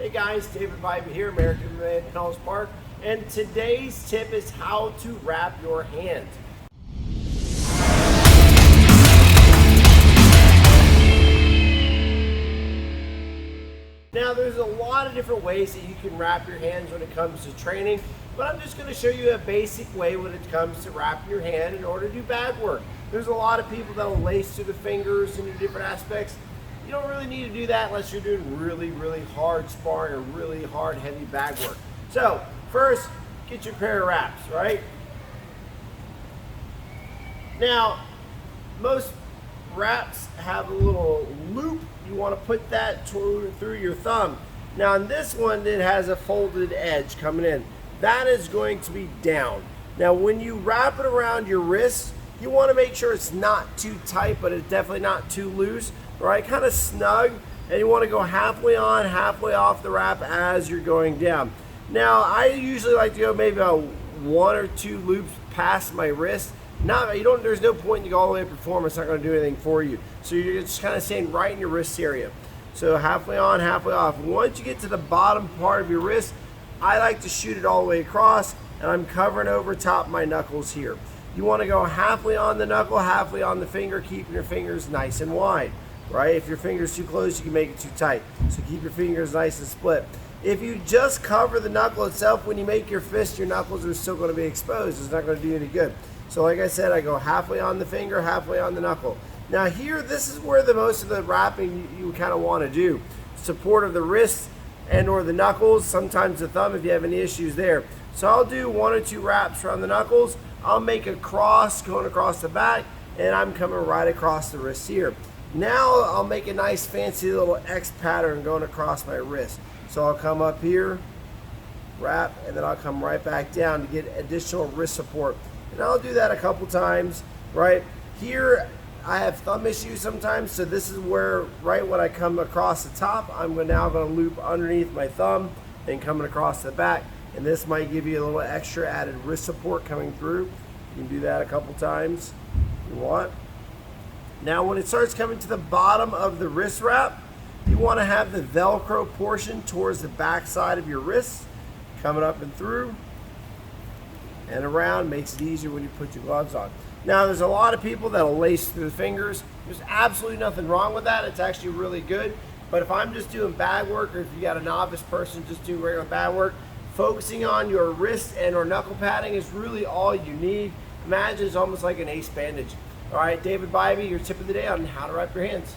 Hey guys, David Bybee here, American Man in College Park, and today's tip is how to wrap your hand. Now there's a lot of different ways that you can wrap your hands when it comes to training, but I'm just going to show you a basic way when it comes to wrapping your hand in order to do bag work. There's a lot of people that will lace through the fingers and do different aspects. You don't really need to do that unless you're doing really hard sparring or really hard heavy bag work. So first, get your pair of wraps, right? Now, most wraps have a little loop. You want to put that through your thumb. Now in this one, it has a folded edge coming in. That is going to be down. Now when you wrap it around your wrist, you want to make sure it's not too tight, but it's definitely not too loose, right? Kind of snug, and you want to go halfway on, halfway off the wrap as you're going down. Now I usually like to go maybe about 1 or 2 loops past my wrist. There's no point to go all the way to performance. It's not going to do anything for you. So you're just kind of staying right in your wrist area. So halfway on, halfway off. Once you get to the bottom part of your wrist, I like to shoot it all the way across, and I'm covering over top my knuckles here. You want to go halfway on the knuckle, halfway on the finger, keeping your fingers nice and wide, right? If your finger's too close, you can make it too tight. So keep your fingers nice and split. If you just cover the knuckle itself, when you make your fist, your knuckles are still going to be exposed. It's not going to do you any good. So like I said, I go halfway on the finger, halfway on the knuckle. Now here, this is where most of the wrapping you kind of want to do. Support of the wrist and or the knuckles, sometimes the thumb if you have any issues there. So I'll do 1 or 2 wraps around the knuckles. I'll make a cross going across the back, and I'm coming right across the wrist here. Now I'll make a nice fancy little X pattern going across my wrist. So I'll come up here, wrap, and then I'll come right back down to get additional wrist support. And I'll do that a couple times, right? Here, I have thumb issues sometimes, so this is where, right when I come across the top, I'm now going to loop underneath my thumb and coming across the back. And this might give you a little extra added wrist support coming through. You can do that a couple times if you want. Now when it starts coming to the bottom of the wrist wrap, you want to have the Velcro portion towards the back side of your wrist, coming up and through and around. Makes it easier when you put your gloves on. Now there's a lot of people that'll lace through the fingers. There's absolutely nothing wrong with that. It's actually really good. But if I'm just doing bag work, or if you got a novice person just doing regular bag work, focusing on your wrist and or knuckle padding is really all you need. Imagine it's almost like an ace bandage. All right, David Bybee, your tip of the day on how to wrap your hands.